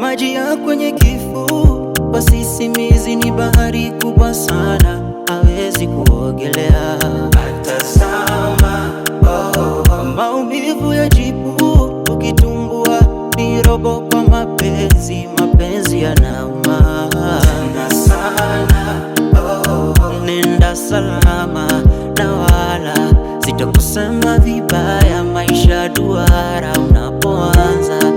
maji ya kwenye kifuu. Kwa sisimizi ni bahari kubwa sana, hawezi kuogelea. Atazama, maumivu ya jipu ukitumbua, ni robo kwa mapenzi, mapenzi yanauma tena sana. Nenda salama na wala sitakusema vibaya, maisha duara unapoanza.